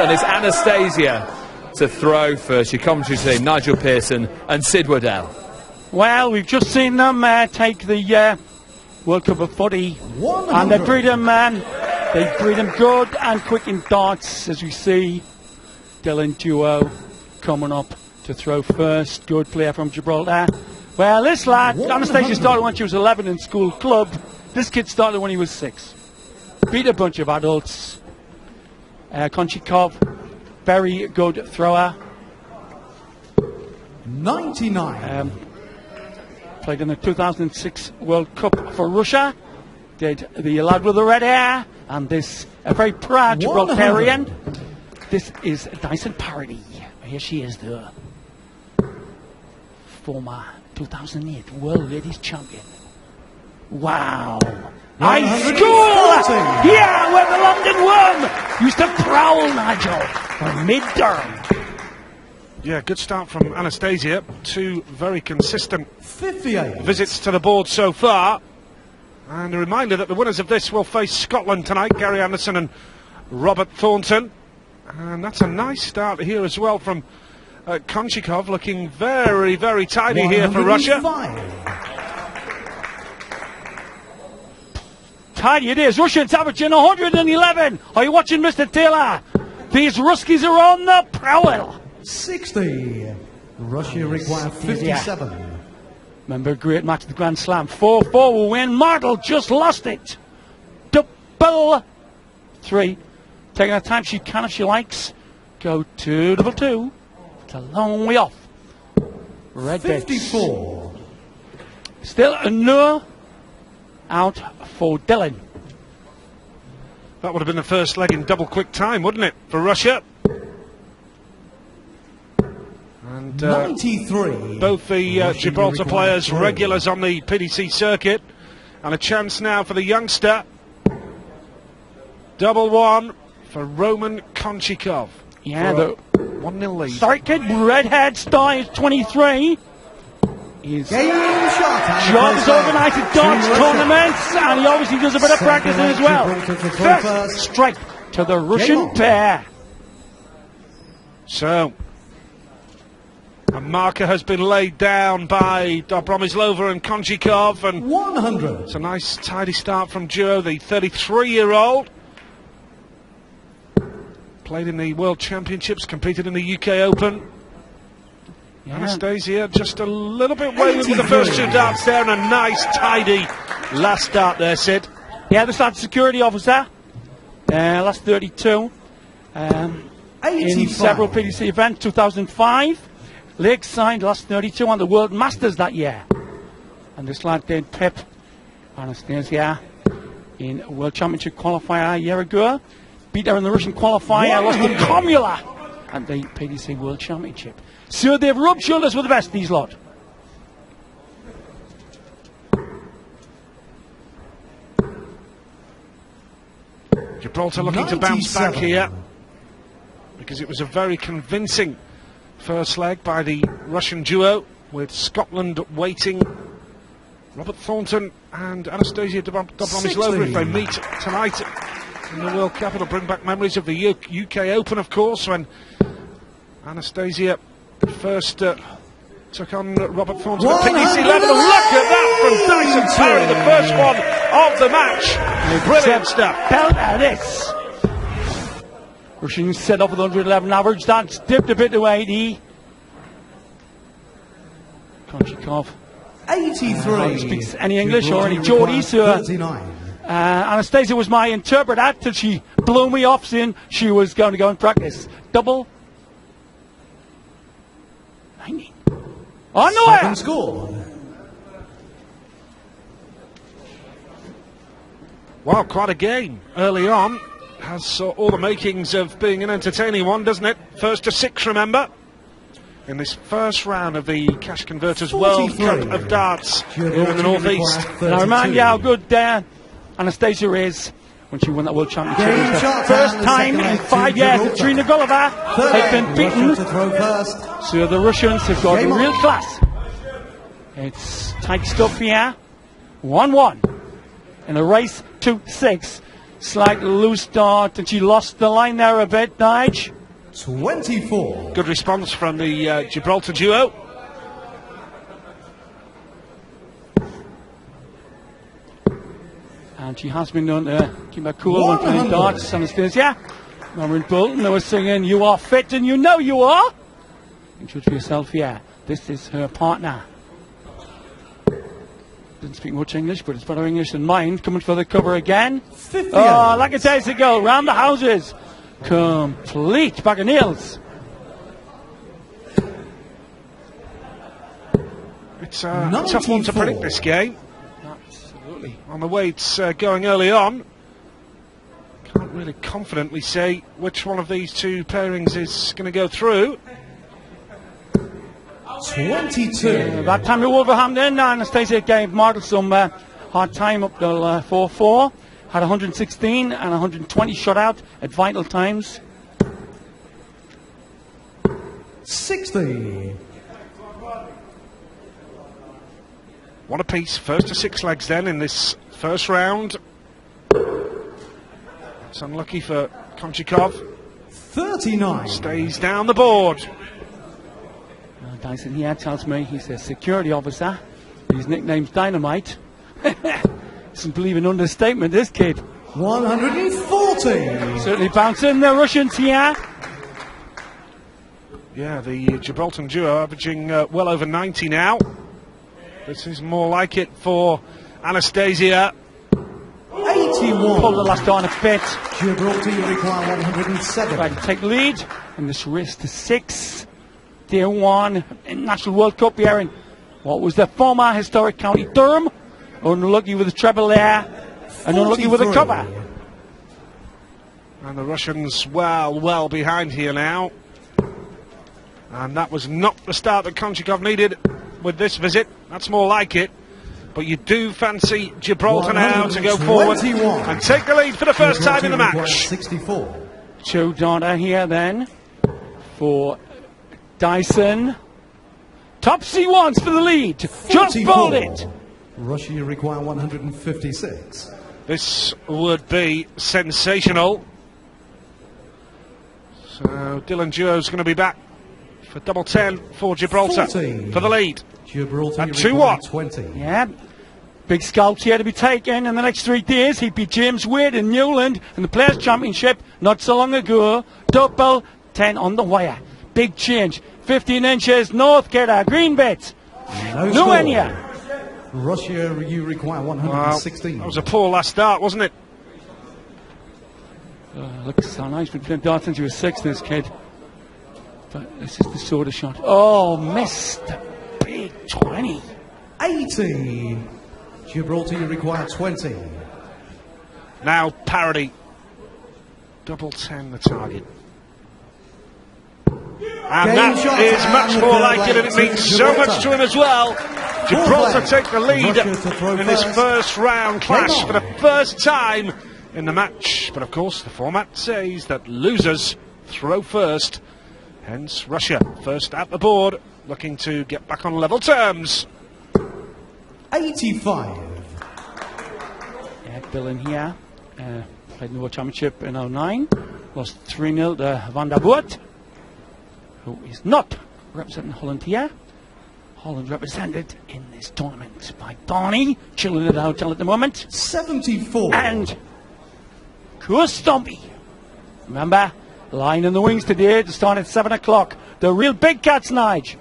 and it's Anastasia to throw first. Your commentary today, Nigel Pearson and Sid Waddell. Well, we've just seen them take the World Cup of Footy, and they breed them, good and quick in darts, as we see. Dylan Duo coming up to throw first. Good player from Gibraltar. Well, this lad, Anastasia, started when she was 11 in school club. This kid started when he was 6. Beat a bunch of adults. Konchikov, very good thrower. 99. Played in the 2006 World Cup for Russia. Did the lad with the red hair. And this, a very proud Gibraltarian. This is Dyson Parody. Here she is, the former 2008 World Ladies Champion. Wow. High school! Yeah, where the London Worm used to prowl, Nigel, from mid-term. Yeah, good start from Anastasia. 2 very consistent 58 visits to the board so far. And a reminder that the winners of this will face Scotland tonight, Gary Anderson and Robert Thornton. And that's a nice start here as well from Konchikov, looking very, very tidy here for Russia. Tidy it is. Russians averaging 111. Are you watching, Mr. Taylor? These Ruskies are on the prowl. 60. Russia require 57. Remember a great match at the Grand Slam. 4-4 will win. Martel just lost it. Double 3. Taking her time she can if she likes. Go to double 2. It's a long way off. Red 54. Still a no out for Dylan. That would have been the first leg in double quick time, wouldn't it, for Russia? And 93. Both the Gibraltar players regulars on the PDC circuit, and a chance now for the youngster. Double 1 for Roman Konchikov. Yeah, the 1-0 lead. sorry kid, redhead star is 23. He's jobs organised darts tournaments, and he obviously does a bit of practicing as well. First strike to the Russian pair. So, a marker has been laid down by Dobromislova and Konchikov, and 100. It's a nice tidy start from Duo, the 33-year-old. Played in the World Championships, competed in the UK Open. Yeah. Anastasia just a little bit wayward with the first 2 darts there, and a nice tidy last dart there, Sid. Yeah, this lad's security officer. Last 32. In several PDC events, 2005. Lakeside, last 32 on the World Masters that year. And this lad did pip Anastasia in a World Championship qualifier a year ago. Beat her in the Russian qualifier, lost to Komula at the PDC World Championship. So they've rubbed shoulders with the best, these lot. Gibraltar looking to bounce back here, because it was a very convincing first leg by the Russian duo, with Scotland waiting. Robert Thornton and Anastasia Dobromislova, if they meet tonight in the World Cup, it'll bring back memories of the UK Open, of course, when Anastasia first took on Robert Thornton at PDC level. Look at that from Dyson Parry, the first one of the match. Brilliant stuff. Belt at this. Russians set up with 111 average. That's dipped a bit to 80. Konchikov 83. Speaks any English or any Geordie, so Anastasia was my interpreter till she blew me off saying she was going to go and practice. Double 90. On the way! Score. Wow, quite a game early on. Has all the makings of being an entertaining one, doesn't it? First to 6, remember, in this first round of the Cash Converters World Cup of Darts here in the Northeast. And I remind you how good Anastasia is when she won that World Championship. It was the first time in 5 years that Trina Gulliver has been beaten. So the Russians have got real class. It's tight stuff here. 1-1 in a race to 6. Slight loose start, and she lost the line there a bit, Nige. 24. Good response from the Gibraltar duo. And she has been known to keep her cool when playing darts. Anastasia, Maureen Bolton, they were singing, "You are fit and you know you are." Think for yourself, yeah. This is her partner. Didn't speak much English, but it's better English than mine. Coming for the cover again. 58. Oh, like it says to go, round the houses. Complete back of nails. It's a tough one to predict, this game. Absolutely. On the way it's going early on. Can't really confidently say which one of these two pairings is going to go through. 22. That time to Wolverhampton, Anastasia gave Martel some hard time up till 4-4. Had 116 and 120 shot out at vital times. 60. One apiece, first to 6 legs then in this first round. It's unlucky for Konchikov. 39. Stays down the board. Dyson here tells me he's a security officer. His nickname's Dynamite. Doesn't believe in understatement, this kid. 140. Certainly bouncing the Russians here. Yeah, the Gibraltar duo averaging well over 90 now. This is more like it for Anastasia. 81. Pull the last on a bit. Gibraltar, you require 107. Try to take the lead in this race to 6. Tier 1 in National World Cup here in what was the former historic County Durham. Unlucky with the treble there, and unlucky with the cover. And the Russians well behind here now. And that was not the start that Konchikov needed with this visit. That's more like it. But you do fancy Gibraltar now to go forward and take the lead for the first time in the match. 64. Joe Donna here then for Dyson. Topsy wants for the lead. Just bowled it. Russia, you require 156. This would be sensational. So Dylan Duo's going to be back for double 10 for Gibraltar 40. for the lead. Gibraltar, At you require 2-1. 20. Yeah. Big scalps here to be taken in the next 3 days. He beat James Wade in Newland in the Players' Championship not so long ago. Double 10 on the wire. Big change. 15 inches, North Kidder, green bit. No No score. Enya. Russia, you require 116. That was a poor last start, wasn't it? Looks so nice. Been playing darts since he was 6, this kid. But this is the sort of shot. Oh, missed. Big 20. 80. Gibraltar, you require 20. Now parody. Double 10 the target. And Game that shot is and much the more third like it, and it leg means to so Gibraltar. much to him as well. Gibraltar leg. take the lead Russia to throw in this first. first round clash Game for the on. first time in the match. But of course, the format says that losers throw first. Hence, Russia first at the board, looking to get back on level terms. 85. Yeah, Bill in here. Played in the World Championship in 09. Lost 3-0 to Van der Voort, who is not representing Holland here. Holland represented in this tournament by Barney, chilling at the hotel at the moment. 74. And Kustompy. Remember, line in the wings today to start at 7 o'clock. The real big cats, Nige.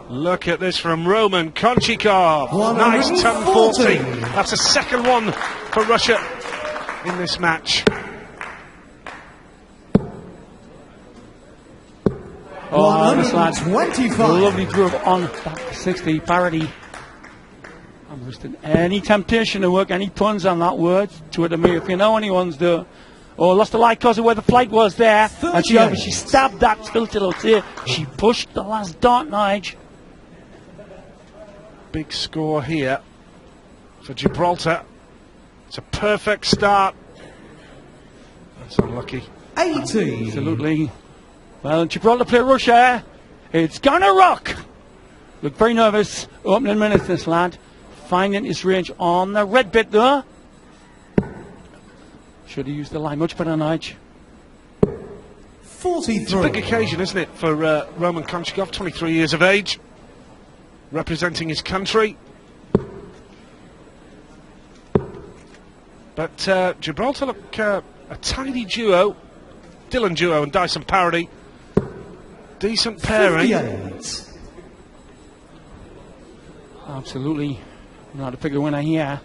Look at this from Roman Konchikov. Nice 140. 10-40. That's a second one for Russia in this match. Oh, this lad. 125. Lovely drove on that 60 parody. I'm resisting any temptation to work any puns on that word. To it to me, if you know anyone's the. Oh, lost the light because of where the flight was there. And she stabbed that filter out there. She pushed the last dart, Nige. Big score here for Gibraltar. It's a perfect start. That's unlucky. 80. Absolutely. Well, Gibraltar play Russia. It's gonna rock. Look very nervous. Opening minutes, this lad. Finding his range on the red bit there. Should have used the line much better, Nige. 43. It's a big occasion, isn't it, for Roman Konchikov, 23 years of age, representing his country. But Gibraltar look a tidy duo. Dylan Duo and Dyson Parody. Decent pairing. 58. Absolutely. Not a figure winner here.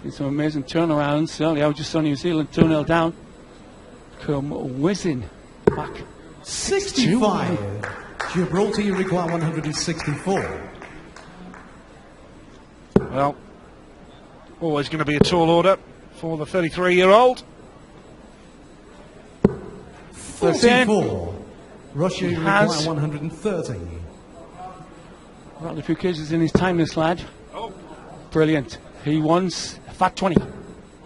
Seen some amazing turnarounds. Earlier, I was just saw New Zealand 2-0 down. Come whizzing back. 65. Gibraltar, you require 164. Well, always going to be a tall order for the 33-year-old. 44. Russia, you require 130. Rather a few cases in his time, this lad. Brilliant. He wants a fat 20.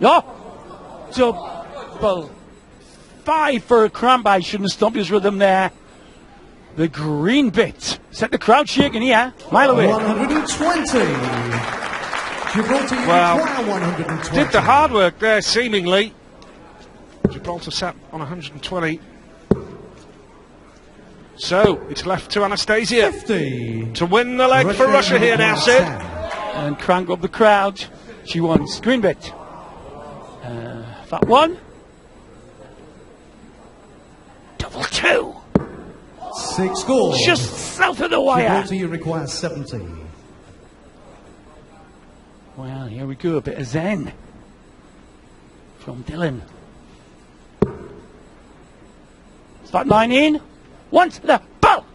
Oh! Double 5 for a cranberry. Shouldn't have stopped his rhythm there. The green bit. Set the crowd shaking here. Mile away. 120. Gibraltar, you require 120. Did the hard work there, seemingly. Gibraltar sat on 120. So, it's left to Anastasia 50. to win the leg for Russia here now, Sid. And crank up the crowd. She wants green bit. Fat 1. Double 2. 6 scores. Just south of the wire. Gibraltar, you require 70. Well, here we go. A bit of zen from Dylan. Fat 9 in. Once the ball.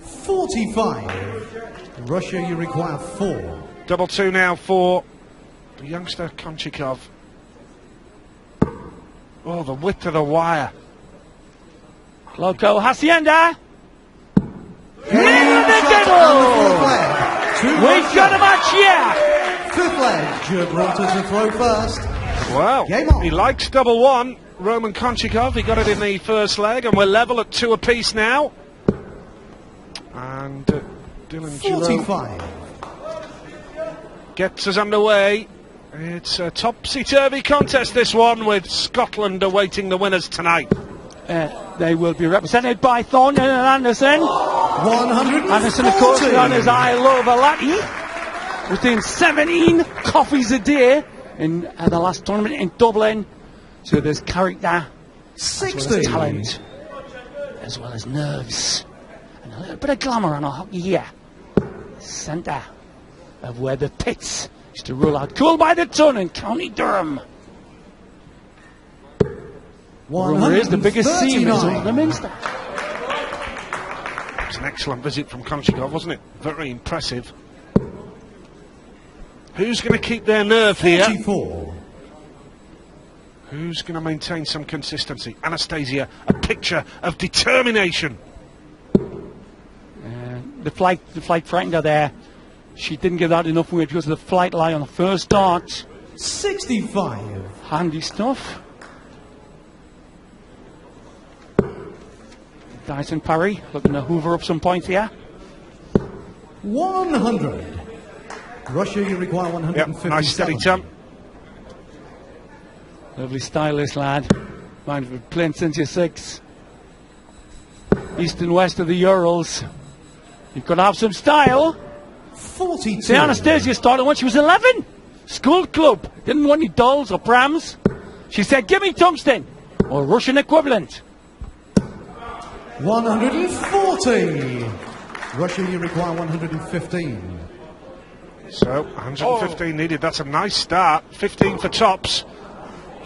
45. Russia, you require 4. Double 2 now for the youngster Konchikov. Oh, the width of the wire. Loco Hacienda. Game shot on the fourth leg. We've got a match here. Fifth leg. Gibraltar to throw first. Well, Game on. he likes double 1. Roman Konchikov, he got it in the first leg, and we're level at 2 apiece now. And Dylan Duo 45. gets us underway. It's a topsy-turvy contest, this one, with Scotland awaiting the winners tonight. They will be represented by Thornton and Anderson. 140. Anderson, of course, known as I Love a Laddie. Was doing 17 coffees a day in the last tournament in Dublin. So there's character, as well 60. as talent, as well as nerves, and a little bit of glamour on a hockey here. Centre of where the pits used to roll out cool by the ton in County Durham. Rumor is the biggest seam is over the Minster. It's an excellent visit from Konchikov, wasn't it? Very impressive. Who's going to keep their nerve here? 44. Who's going to maintain some consistency? Anastasia, a picture of determination. The flight frightened her there. She didn't get that enough weight because of the flight lie on the first start. 65. Handy stuff. Dyson Parry looking to hoover up some points here. 100. Russia, you require Yep, 157. nice steady jump. Lovely style, this lad. Mind if we've played since you're 6. East and west of the Urals. You've got to have some style. 42. See, Anastasia started when she was 11. School club. Didn't want any dolls or prams. She said, give me tungsten. Or Russian equivalent. 140. Russia, you require 115. So, 115 needed. That's a nice start. 15 for tops.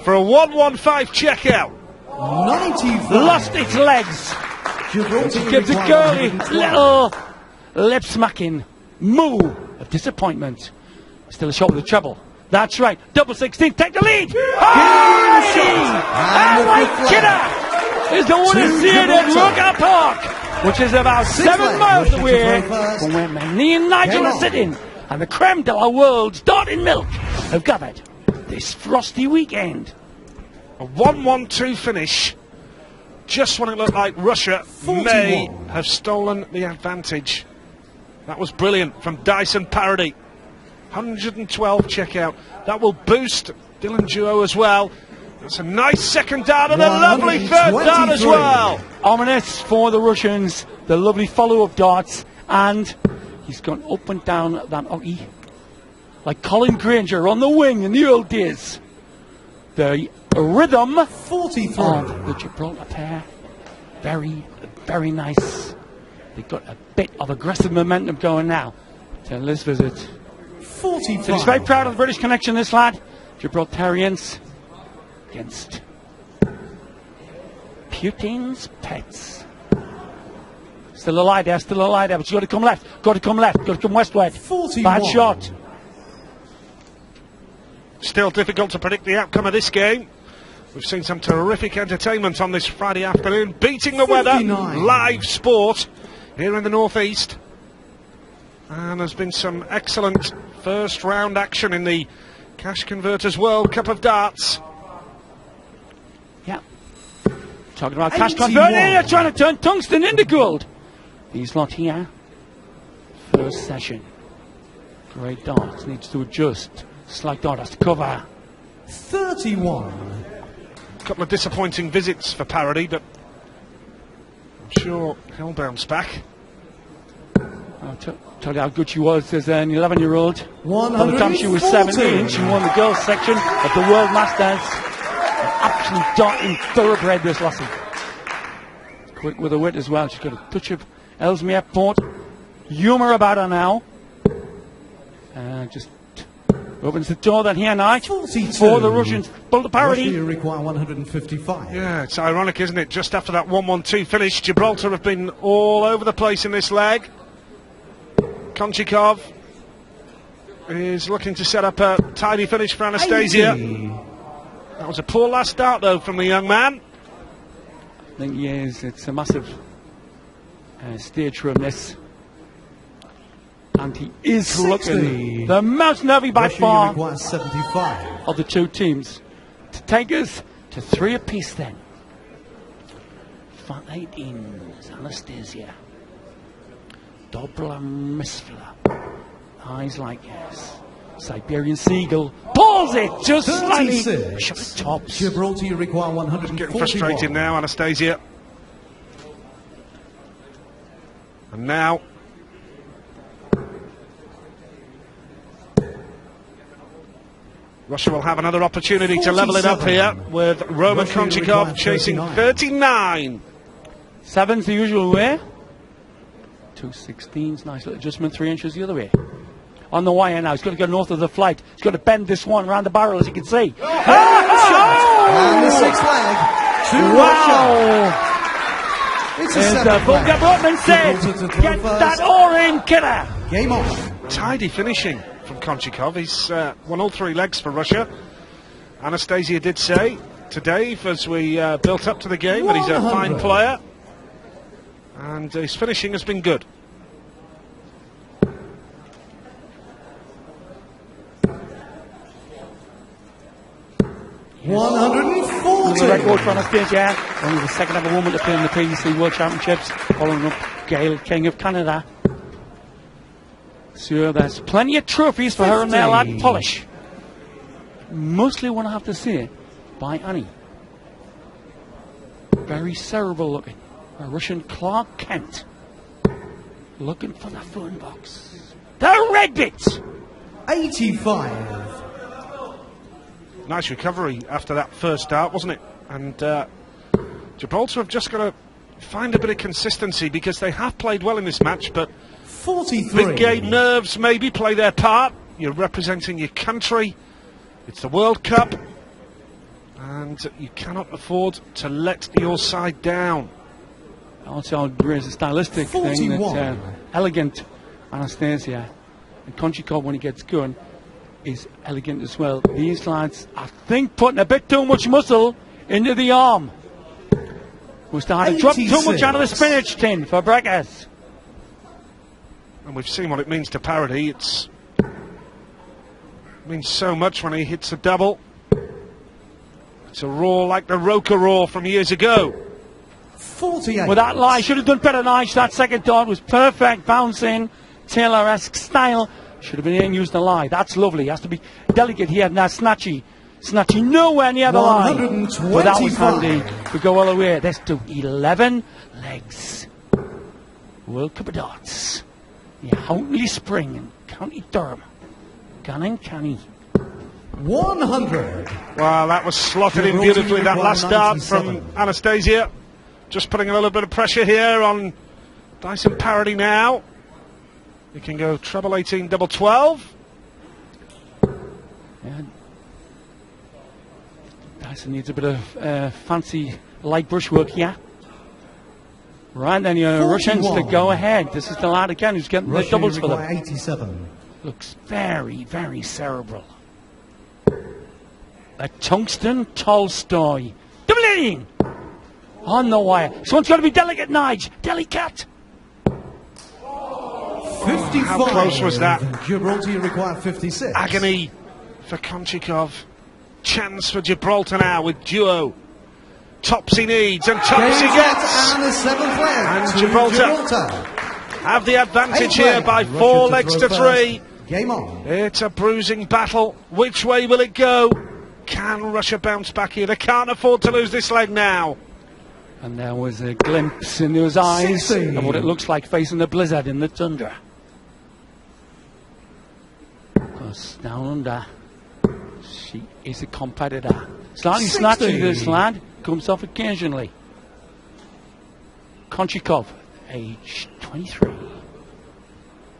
For a 115 checkout. 95. Lost its legs. Gibraltar, you Gives a require girly 112. little lip smacking moo of disappointment. Still a shot with the treble. That's right. Double 16. Take the lead. And Kidder is the one To to see it at Gibraltar. Rugger Park, which is about 7 legs. miles Russia to away throw first. from where me and Nigel Game are on. sitting. And the creme de la world's Darting Milk have gathered this frosty weekend. A 1-1-2 finish. Just when it looked like Russia 41. may have stolen the advantage. That was brilliant from Dyson Parody. 112 checkout. That will boost Dylan Duo as well. It's a nice second dart and a lovely third dart as well. Ominous for the Russians, the lovely follow-up darts, and he's gone up and down that hockey like Colin Granger on the wing in the old days. The rhythm 43 of the Gibraltar pair, very, very nice. They've got a bit of aggressive momentum going now. So let's visit. 45. So he's very proud of the British connection, this lad. Gibraltarians against Putin's pets. Still alive there, but he's got to come left, got to come westward. 41. Bad shot. Still difficult to predict the outcome of this game. We've seen some terrific entertainment on this Friday afternoon. Beating the 59. weather, live sport here in the northeast. And there's been some excellent first round action in the Cash Converters World Cup of Darts. Yeah. Talking about cash converter, they're trying to turn tungsten into gold. These lot here, first session. Great darts, needs to adjust. Slight dart has to cover. 31. A couple of disappointing visits for Parody, but I'm sure he'll bounce back. I'll tell you how good she was as an 11-year-old. By the time she was 140. 17, she won the girls' section of the World Masters. An absolute darting thoroughbred, this lassie. Quick with her wit as well. She's got a touch of Ellesmere Port humour about her now. Just opens the door then here now 42. for the Russians. Pull the Parody. Russia require 155. Yeah, it's ironic, isn't it? Just after that 1-1-2 finish, Gibraltar have been all over the place in this leg. Konchikov is looking to set up a tidy finish for Anastasia. 80. That was a poor last start, though, from the young man. I think he is. It's a massive stage from this. And he is 60. looking the most nervy by Russia far requires 75. of the two teams. To take us to 3 apiece then. Front 18s, Anastasia. Dobla Misfla. Eyes like yes. Siberian Seagull. Pulls it just slightly. 36. Shot the tops. Gibraltar you require 141. Getting frustrated now, Anastasia. And now Russia will have another opportunity to level it up here with Roman Russia Konchikov requires chasing 39. 39. 7's the usual way. 2 16s, nice little adjustment, 3 inches the other way. On the wire now, he's got to go north of the flight. He's got to bend this one around the barrel, as you can see. And the sixth leg to Wow! Russia. It's a As seventh Volker leg. Brotman said, Gibraltar to throw get first. that oar in, killer! Game on. Tidy finishing from Konchikov. He's won all 3 legs for Russia. Anastasia did say to Dave as we built up to the game that he's a fine 100. player. And his finishing has been good. The record for Anastasia, only the second ever woman to play in the PDC World Championships, following up Gail, King of Canada. So there's plenty of trophies for her and their lad polish. Mostly one I have to say by Annie. Very cerebral looking. A Russian Clark Kent. Looking for the phone box. The red bit! 85. Nice recovery after that first start, wasn't it? And Gibraltar have just got to find a bit of consistency because they have played well in this match, but 43. big game nerves maybe play their part. You're representing your country. It's the World Cup. And you cannot afford to let your side down. Also, there's a stylistic thing that elegant Anastasia and Konchikov, when he gets going, is elegant as well. These lads, I think, putting a bit too much muscle into the arm. We're starting to drop too much out of the spinach tin for breakers. And we've seen what it means to Parody. It means so much when he hits a double. It's a roar like the Roker roar from years ago. 48. With that lie, should have done better nice. That second dart was perfect, bouncing, Taylor-esque style. Should have been in, used the lie. That's lovely. Has to be delicate here, now snatchy. Snatching nowhere near the line. But that was handy. 125. We go all the way. Let's do 11 legs. World Cup of Darts. Yeah, Houghtonley Spring in County Durham. Gannon Canny. 100. Well, that was slotted in beautifully, that last dart from Anastasia. Just putting a little bit of pressure here on Dyson Parody now. He can go treble 18, double 12. Yeah. Dyson needs a bit of fancy light brushwork here. Right then, your Russians to go ahead. This is the lad again who's getting the doubles for them. 87. Looks very, very cerebral. A Tungsten Tolstoy. Double 18! On the wire. Someone's got to be delicate, Nige. Delicate. 55. How close was that? Gibraltar require 56. Agony for Konchikov. Chance for Gibraltar now with duo. Tops he needs and tops he gets. And the 7th leg. And to Gibraltar have the advantage here by 4 legs to 3. Game on. It's a bruising battle. Which way will it go? Can Russia bounce back here? They can't afford to lose this leg now. And there was a glimpse in those eyes 60. of what it looks like facing the blizzard in the tundra. Because down under, she is a competitor. Slightly 60. snatching this lad, comes off occasionally. Konchikov, age 23.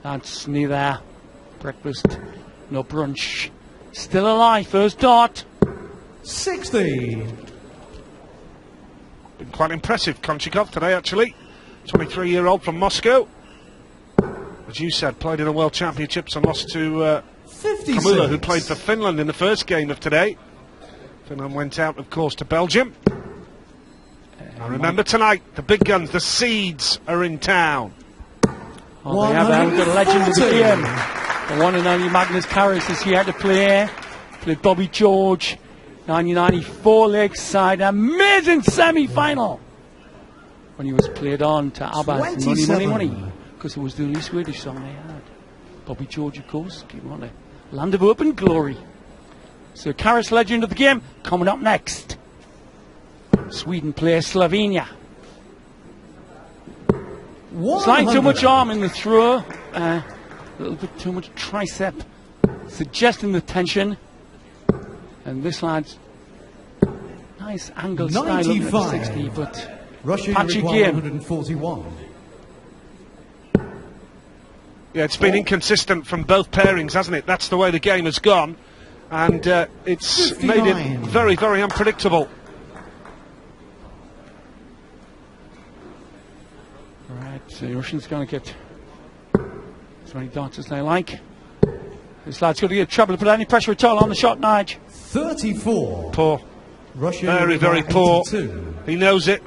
That's neither breakfast nor brunch. Still alive, first dart. 60. Been quite impressive, Konchikov, today, actually. 23-year-old from Moscow. As you said, played in the World Championships and lost to 56. Kamula, who played for Finland in the first game of today. Finland went out, of course, to Belgium. And remember tonight, the big guns, the Seeds, are in town. Oh, they have the legend of the game. The one and only Magnus Carus is here to play. Played Bobby George, 1994 Lakeside, amazing semi-final. When he was played on to ABBA's Money, Money, Money. Because it was the only Swedish song they had. Bobby George, of course, came on a land of open glory. So Carus, legend of the game, coming up next. Sweden play Slovenia. Slightly too much arm in the throw. A little bit too much tricep. Suggesting the tension. And this lad's nice angle style looking at the 60, but Russia patchy require game. 141. Yeah, it's been inconsistent from both pairings, hasn't it? That's the way the game has gone. And it's 59. made it very, very unpredictable. Right, so the Russians going to get as many darts as they like. This lad's going to get trouble to put any pressure at all on the shot, Nige. 34. Poor. Russia Very, very require poor. 82. He knows it.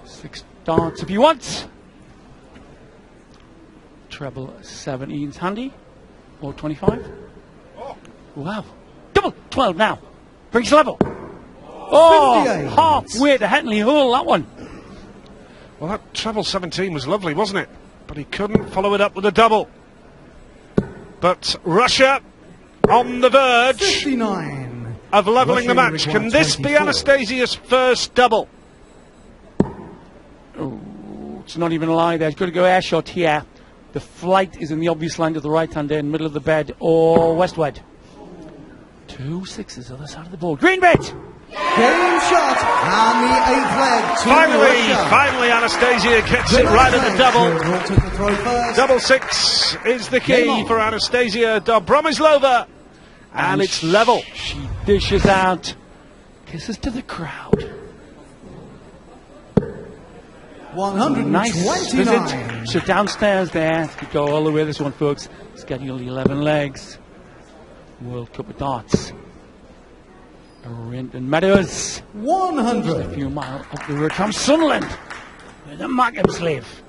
6 darts if he wants. Treble 17's handy. Or 25. Wow. Double 12 now. Brings level. Oh, 58. halfway to Hetley Hole, that one. Well, that treble 17 was lovely, wasn't it? But he couldn't follow it up with a double. But Russia on the verge 59. of levelling the Russia match. require Can this be 24. Anastasia's first double? Oh, it's not even a lie there. He's got to go air shot here. The flight is in the obvious line to the right hand end, middle of the bed, or westward. 2 6s other side of the board. Green bit! Game shot. And the 8th leg to Finally, Anastasia gets it right at the double. Gibraltar to throw first. Double 6 is the Game key on. for Anastasia Dobromislova. And it's level. She dishes out. Kisses to the crowd. Nice 129. visit. So downstairs there. We go all the way this one, folks. Scheduled 11 legs. World Cup of Darts. Renton Meadows. 100. A few miles up the road from Sunderland. Where the Mackhams live.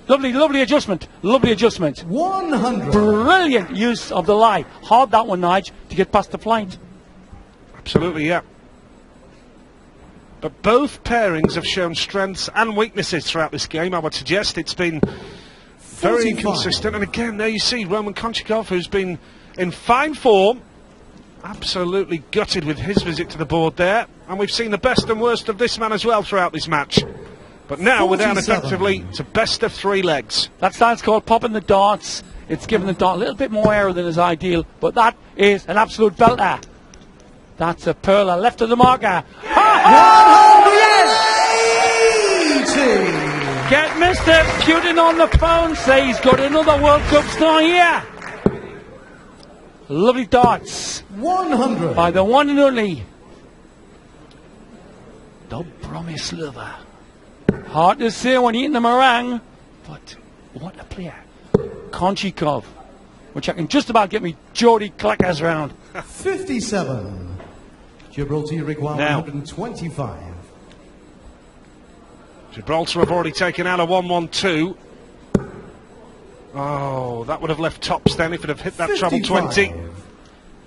Lovely, lovely adjustment. Lovely adjustment. 100. Brilliant use of the lie. Hard that one, Nige, to get past the flight. Absolutely, yeah. But both pairings have shown strengths and weaknesses throughout this game. I would suggest it's been Very inconsistent, and again, there you see Roman Konchikov, who's been in fine form, absolutely gutted with his visit to the board there, and we've seen the best and worst of this man as well throughout this match. But now we're down effectively to best of 3 legs. That style's called popping the darts. It's given the dart a little bit more air than is ideal, but that is an absolute belter. That's a perler left of the marker. 180! Get Mr. Putin on the phone, say he's got another World Cup star here. Lovely darts 100 by the one and only Dobromislava. Hard to say when eating the meringue, but what a player. Konchikov, which I can just about get me Geordie clackers round. 57. Gibraltar you require Now. 125. Gibraltar have already taken out a 1-1-2. Oh, that would have left tops then if it had hit that treble 20.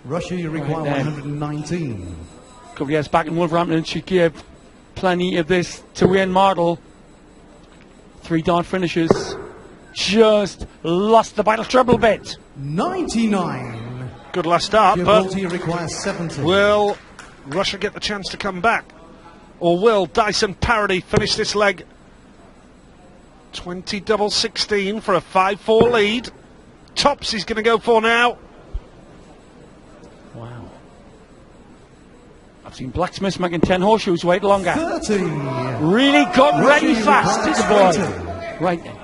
Russia you require Right then. 119. A couple of years back in Wolverhampton, she gave plenty of this to Wayne Mardle. 3 dart finishes. Just lost the battle treble bit. 99. Good last start, Gibraltar but you require 70. will Russia get the chance to come back? Or will Dyson Parody finish this leg? 20 double 16 for a 5-4 lead. Tops he's going to go for now. Wow. I've seen blacksmiths making 10 horseshoes wait longer. 30. Really got Russia ready you fast, require did the 20. boy. Right then.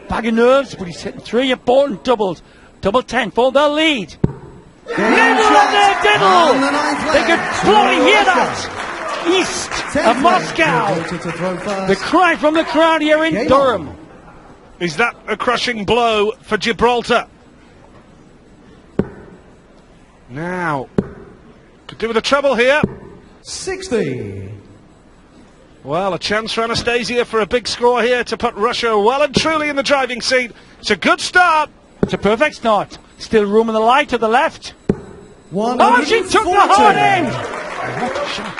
Bag of nerves, but he's hitting 3 important doubles. Double 10 for the lead. Middle of the diddle! They could probably hear that! East of Moscow. The cry from the crowd here in Durham. Is that a crushing blow for Gibraltar? Now, could do with a treble here. 60. Well, a chance for Anastasia for a big score here to put Russia well and truly in the driving seat. It's a good start. It's a perfect start. Still room in the light to the left. 140. Oh, she took the hard end. What a shot.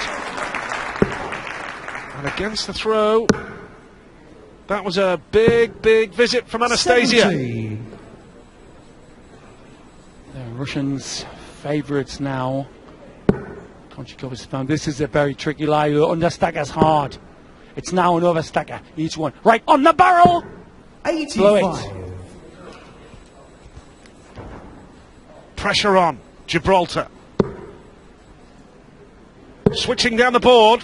And against the throw, that was a big, big visit from Anastasia. 70. The Russians' favourites now. Konchikov has found this is a very tricky lie. The understacker's hard. It's now an overstacker. Each one right on the barrel. 85. Blow it. Pressure on Gibraltar. Switching down the board.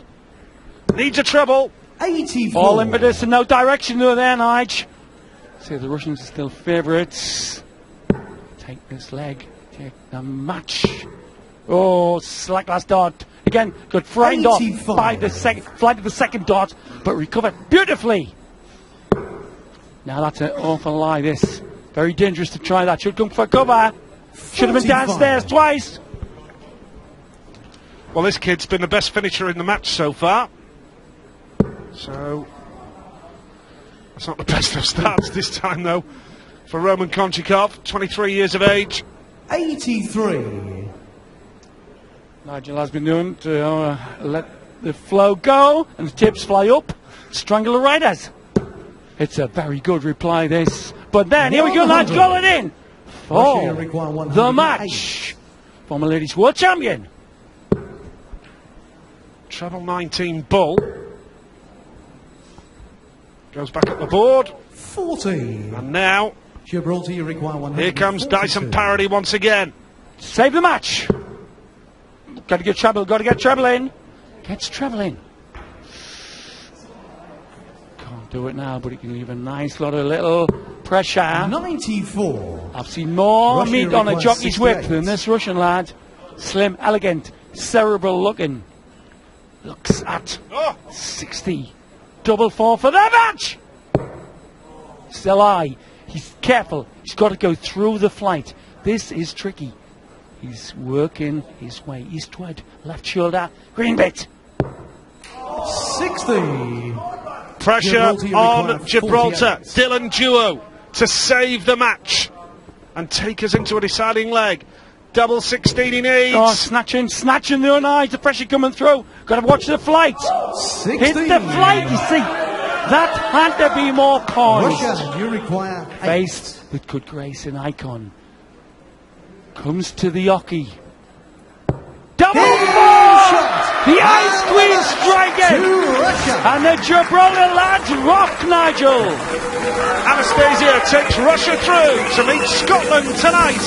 Needs a treble. 84. All impetus and no direction though there, Nige. So the Russians are still favourites. Take this leg. Take the match. Oh, slack last dart. Again, got frightened off 85. by the flight of the second dart, but recovered beautifully. Now that's an awful lie, this. Very dangerous to try that. Should come for cover. Should have been 45. downstairs twice. Well, this kid's been the best finisher in the match so far. So, that's not the best of starts this time, though, for Roman Konchikov, 23 years of age. 83. Nigel has been doing to let the flow go and the tips fly up, strangle the riders. It's a very good reply, this. But then, here we go, lads, going in for the match. Former ladies world champion. Treble 19 bull. Goes back up the board. 40. And now, Gibraltar you require 142. here comes Dyson Parody once again. Save the match. Got to get treble, got to get treble in. Gets treble in. Can't do it now, but he can leave a nice lot of little pressure. 94. I've seen more Russia meat on a requires jockey's whip 68. than this Russian lad. Slim, elegant, cerebral looking. Looks at 60. Double 4 for the match! Still high. He's careful. He's got to go through the flight. This is tricky. He's working his way eastward. Left shoulder. Green bit. 60. Pressure Gibraltar on require Gibraltar. 48. Dylan Duo to save the match and take us into a deciding leg. Double 16 he needs. Oh, snatching the other eye. The pressure coming through. Got to watch the flight. 60. Hit the flight, you see. That had to be more poised. Russia, you require 8. Faced with good grace and icon. Comes to the hockey. Double four! The ice queen striking! To Russia. And the Gibraltar lads rock, Nigel! Anastasia takes Russia through to meet Scotland tonight.